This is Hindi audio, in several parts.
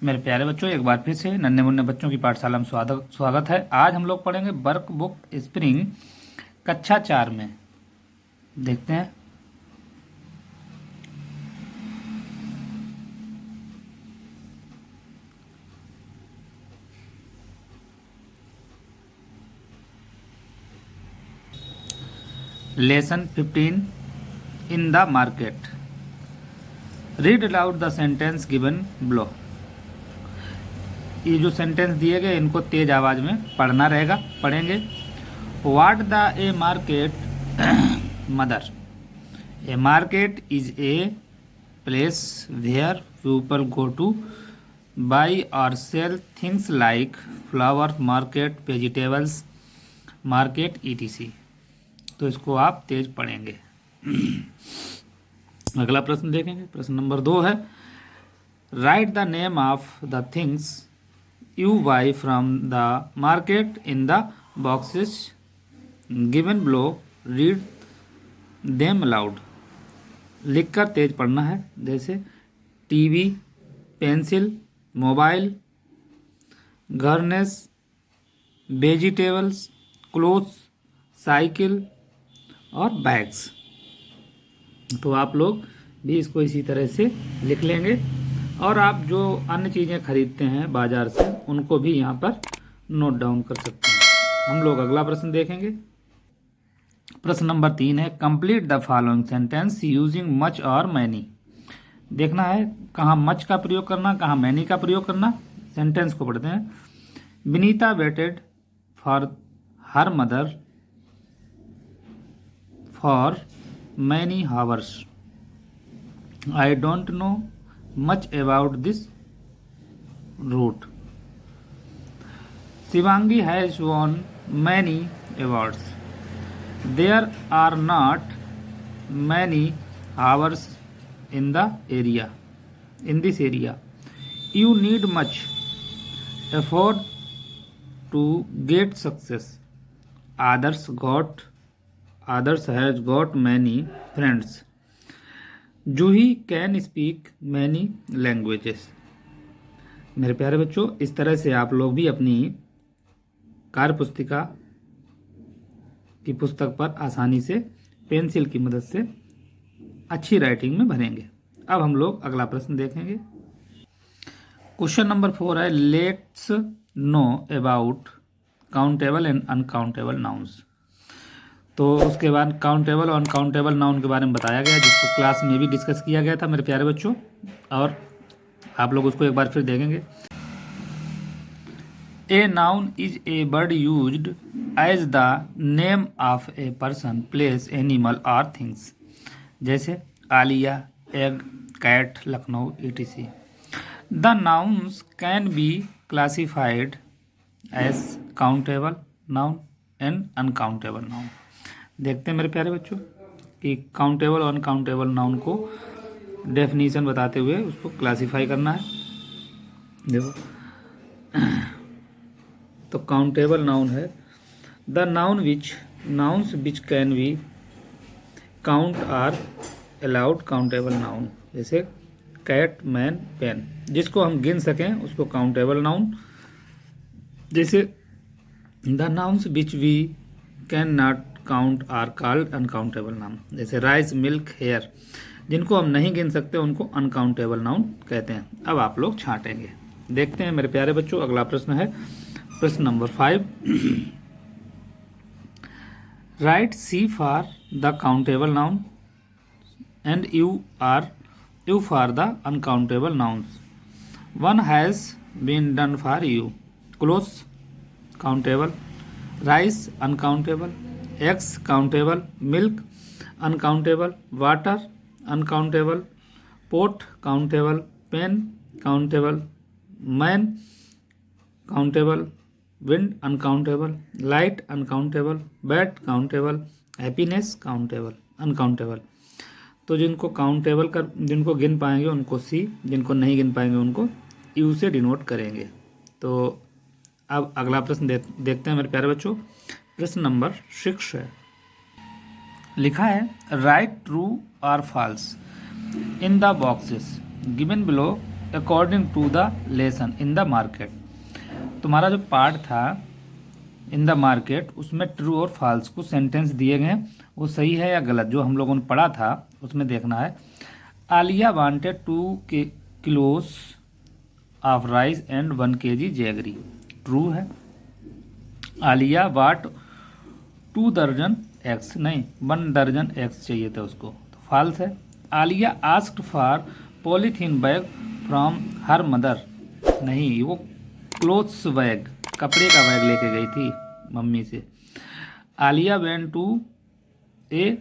मेरे प्यारे बच्चों, एक बार फिर से नन्हे मुन्ने बच्चों की पाठशाला में स्वागत है। आज हम लोग पढ़ेंगे वर्क बुक स्प्रिंग कक्षा 4 में। देखते हैं। Lesson 15 in the market. Read aloud the sentence given below. ये जो सेंटेंस दिए गए इनको तेज आवाज में पढ़ना रहेगा। पढ़ेंगे। What the a market mother. A market is a place where people go to buy or sell things like flower market, vegetables market etc। तो इसको आप तेज पढ़ेंगे। अगला प्रश्न देखेंगे। प्रश्न नंबर 2 है, write the name of the things you buy from the market in the boxes given below. Read them aloud. लिखकर तेज पढ़ना है। जैसे टीवी, पेंसिल, मोबाइल, गार्नेस, वेजिटेबल्स, क्लोथ्स, साइकिल और बैग्स। तो आप लोग भी इसको इसी तरह से लिख लेंगे और आप जो अन्य चीज़ें खरीदते हैं बाजार से उनको भी यहाँ पर नोट डाउन कर सकते हैं। हम लोग अगला प्रश्न देखेंगे। प्रश्न नंबर 3 है, complete the following sentence using much और मैनी। देखना है कहाँ मच का प्रयोग करना, कहाँ मैनी का प्रयोग करना। सेंटेंस को पढ़ते हैं। Vinita waited for her mother for many hours. I don't know much about this route. Shivangi has won many awards. There are not many hours in the area. In this area, you need much effort to get success. Others has got many friends. Juhi can speak many languages. मेरे प्यारे बच्चों, इस तरह से आप लोग भी अपनी कार्य पुस्तिका की पुस्तक पर आसानी से पेंसिल की मदद से अच्छी राइटिंग में भरेंगे। अब हम लोग अगला प्रश्न देखेंगे। क्वेश्चन नंबर 4 है, let's know about countable and uncountable nouns. तो उसके बाद काउंटेबल और अनकाउंटेबल नाउन के बारे में बताया गया, जिसको क्लास में भी डिस्कस किया गया था मेरे प्यारे बच्चों, और आप लोग उसको एक बार फिर देखेंगे। A noun is a word used as the name of a person, place, animal और थिंग्स। जैसे Alia, egg, cat, Lucknow etc। The nouns can be classified as countable noun and uncountable noun. देखते हैं मेरे प्यारे बच्चों कि काउंटेबल और अनकाउंटेबल नाउन को डेफिनेशन बताते हुए उसको क्लासिफाई करना है। देखो, तो काउंटेबल नाउन है the nouns which can be count are allowed countable noun. जैसे कैट, मैन, पेन, जिसको हम गिन सकें उसको काउंटेबल नाउन। जैसे the nouns which we can not count are called uncountable noun. जैसे राइस, मिल्क, हेयर, जिनको हम नहीं गिन सकते उनको अनकाउंटेबल नाउन कहते हैं। अब आप लोग छांटेंगे। देखते हैं मेरे प्यारे बच्चों, अगला प्रश्न है प्रश्न number 5। Write C for the countable noun and U for the uncountable nouns. One has been done for you. Clothes countable, rice uncountable, eggs countable, milk uncountable, water uncountable, pot countable, pen countable, man countable, wind uncountable, light uncountable, bat countable, happiness countable, uncountable। तो जिनको काउंटेबल कर, जिनको गिन पाएंगे उनको सी, जिनको नहीं गिन पाएंगे उनको यू से डिनोट करेंगे। तो अब अगला प्रश्न देखते हैं मेरे प्यारे बच्चों। प्रश्न नंबर 6 है, लिखा है राइट ट्रू और false in the boxes given below according to the lesson in the market. तुम्हारा जो पार्ट था इन द मार्केट, उसमें ट्रू और फॉल्स कुछ सेंटेंस दिए गए हैं, वो सही है या गलत, जो हम लोगों ने पढ़ा था उसमें देखना है। Alia wanted 2 किलोस of rice and 1 kg jaggery, true है। आलिया वाट 2 दर्जन एग्स, नहीं 1 दर्जन एग्स चाहिए था उसको, तो फॉल्स है। Alia asked for polythene bag from her mother, नहीं वो क्लोथ्स बैग, कपड़े का बैग लेके गई थी मम्मी से। Alia went to a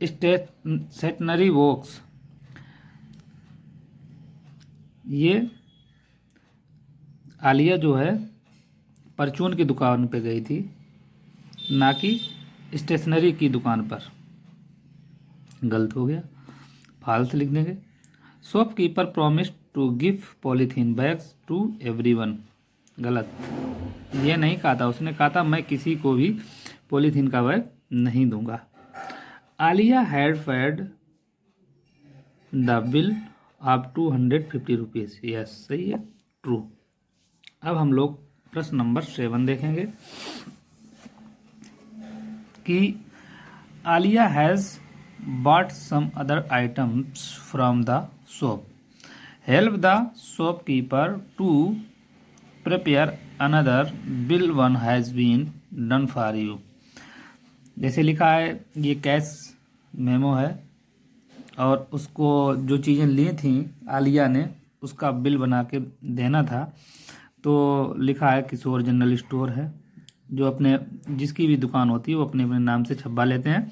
stationery box, ये आलिया जो है परचून की दुकान पे गई थी, ना कि स्टेशनरी की दुकान पर। गलत हो गया, फाल्स लिख देंगे। Shopkeeper promise to give polythene bags to everyone, गलत, ये नहीं कहा था उसने, कहा था मैं किसी को भी पॉलीथीन का बैग नहीं दूंगा। Alia had paid the bill of 250 rupees, yes सही है, ट्रू। अब हम लोग प्रश्न नंबर 7 देखेंगे कि Alia has bought some other items from the shop. Help the shopkeeper to prepare another bill, one has been done for you. जैसे लिखा है, ये कैश मेमो है और उसको जो चीज़ें ली थी आलिया ने उसका बिल बना के देना था। तो लिखा है किशोर जनरल स्टोर है, जो अपने जिसकी भी दुकान होती है वो अपने अपने नाम से छपवा लेते हैं।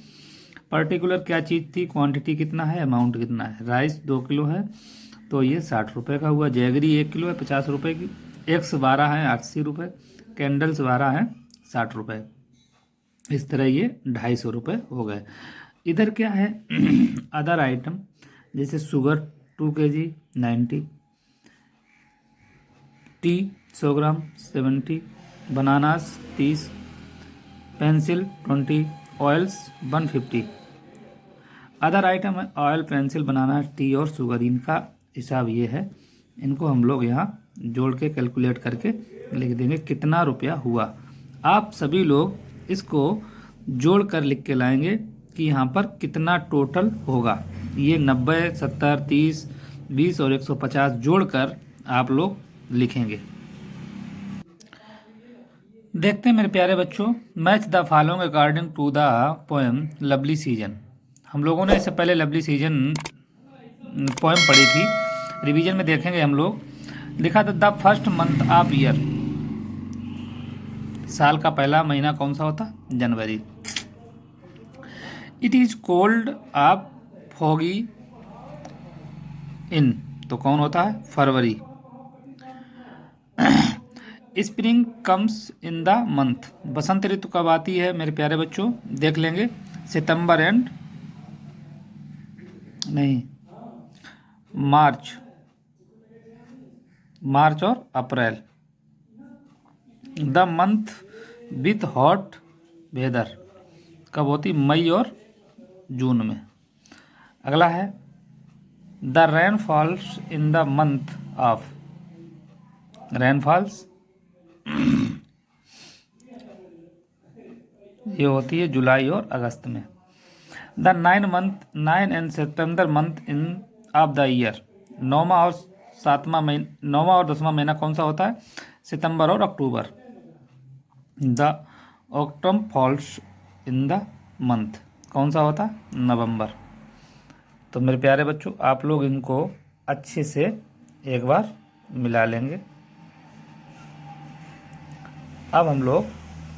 पर्टिकुलर क्या चीज़ थी, क्वांटिटी कितना है, अमाउंट कितना है। राइस 2 किलो है तो ये 60 रुपये का हुआ। जैगरी 1 किलो है 50 रुपये की। एग्स 12 है 80 रुपये। कैंडल्स 12 हैं 60 रुपये। इस तरह ये 250 रुपये हो गए। इधर क्या है अदर आइटम, जैसे शुगर 2 kg 90, टी 100 ग्राम 70, bananas 30, pencil 20, oils 150। Other item है ऑयल, पेंसिल, बनाना, टी और शुगर, इनका हिसाब ये है। इनको हम लोग यहाँ जोड़ के कैलकुलेट करके लिख देंगे कितना रुपया हुआ। आप सभी लोग इसको जोड़ कर लिख के लाएंगे कि यहाँ पर कितना टोटल होगा। ये 90, 70, 30, 20 और 150 जोड़कर आप लोग लिखेंगे। देखते हैं मेरे प्यारे बच्चों, match the following according to the poem lovely season. हम लोगों ने इससे पहले लवली सीजन पोएम पढ़ी थी, रिवीजन में देखेंगे हम लोग। लिखा था the first month of year, साल का पहला महीना कौन सा होता, जनवरी। It is cold of foggy in, तो कौन होता है, फरवरी। Spring comes in the month, बसंत ऋतु कब आती है मेरे प्यारे बच्चों, देख लेंगे। सितंबर एंड नहीं मार्च, मार्च और अप्रैल। The month with hot weather कब होती, मई और जून में। अगला है the rain falls in the month of, rainfalls ये होती है जुलाई और अगस्त में। द 9 एंड सितंबर month in of the year, 9वां और 7वां महीना, 9वां और 10वां महीना कौन सा होता है, सितंबर और अक्टूबर। The autumn falls in the month कौन सा होता है, नवंबर। तो मेरे प्यारे बच्चों आप लोग इनको अच्छे से एक बार मिला लेंगे। अब हम लोग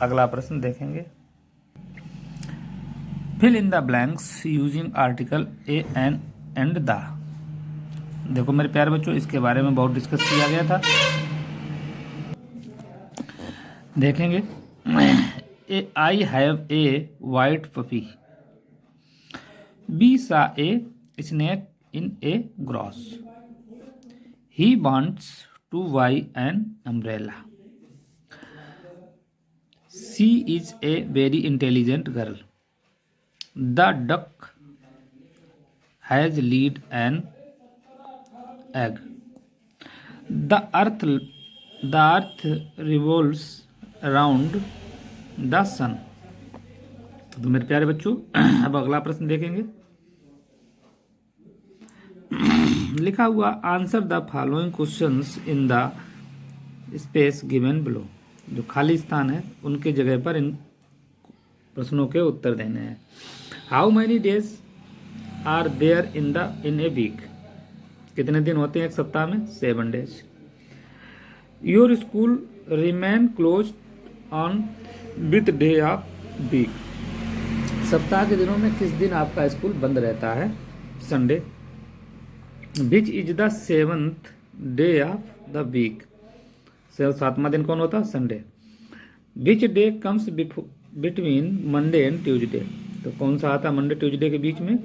अगला प्रश्न देखेंगे। Fill in the blanks using article a an and the. देखो मेरे प्यारे बच्चों इसके बारे में बहुत डिस्कस किया गया था, देखेंगे। I have a white puppy, be saw a snake in a grass, he wants to buy an umbrella, she is a very intelligent girl, the duck has laid an egg. The earth revolves around the sun. तो मेरे प्यारे बच्चों, अब अगला प्रश्न देखेंगे। लिखा हुआ answer the following questions in the space given below. जो खाली स्थान है उनके जगह पर इन प्रश्नों के उत्तर देने हैं। How many days are there in a week. कितने दिन होते हैं एक सप्ताह में? 7 days. Your school remain close on with day of week. सप्ताह के दिनों में किस दिन आपका स्कूल बंद रहता है? Sunday. Which is the 7th day of the week. 7वां दिन कौन होता है? Sunday. Which day comes between Monday and Tuesday. तो कौन सा आता है मंडे ट्यूजडे के बीच में?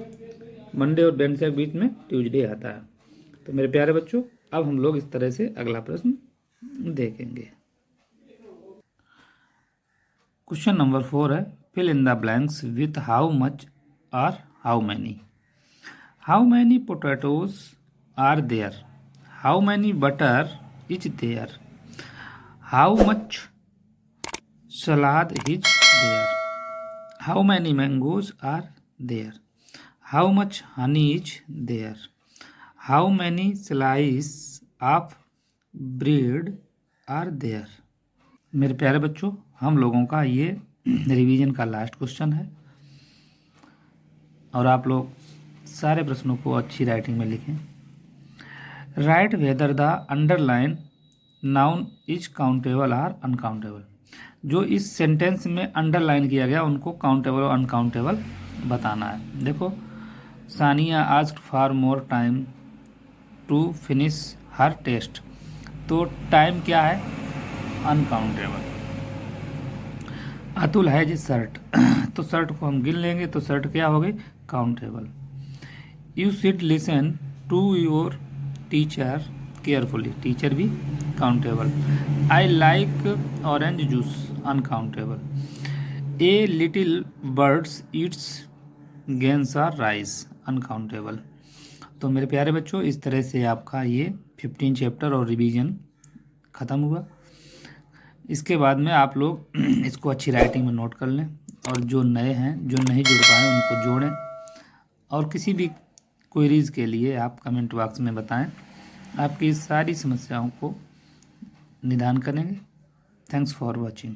मंडे और वेडनेसडे के बीच में ट्यूजडे आता है। तो मेरे प्यारे बच्चों, अब हम लोग इस तरह से अगला प्रश्न देखेंगे। क्वेश्चन नंबर 4 है, fill in the blanks with how much और how many. How many potatoes are there. How many butter is there. How much salad is there. How many mangoes are there? How much honey is there? How many slices of bread are there? मेरे प्यारे बच्चों, हम लोगों का ये रिवीजन का लास्ट क्वेश्चन है और आप लोग सारे प्रश्नों को अच्छी राइटिंग में लिखें। Write whether the underline noun is countable or uncountable. जो इस सेंटेंस में अंडरलाइन किया गया उनको काउंटेबल और अनकाउंटेबल बताना है। देखो, Sania asked for more time to finish her test. तो टाइम क्या है? अनकाउंटेबल। अतुल है जी शर्ट, तो शर्ट को हम गिन लेंगे तो शर्ट क्या हो गई? Countable. You should listen to your teacher carefully. Teacher भी countable. I like orange juice, uncountable. A little birds eats grains or rice, uncountable. तो मेरे प्यारे बच्चों, इस तरह से आपका ये 15 चैप्टर और रिवीजन ख़त्म हुआ। इसके बाद में आप लोग इसको अच्छी राइटिंग में नोट कर लें और जो नए हैं, जो नहीं जुड़ पाए, उनको जोड़ें और किसी भी क्वेरीज़ के लिए आप कमेंट बॉक्स में बताएं। आपकी सारी समस्याओं को निदान करेंगे। Thanks for watching.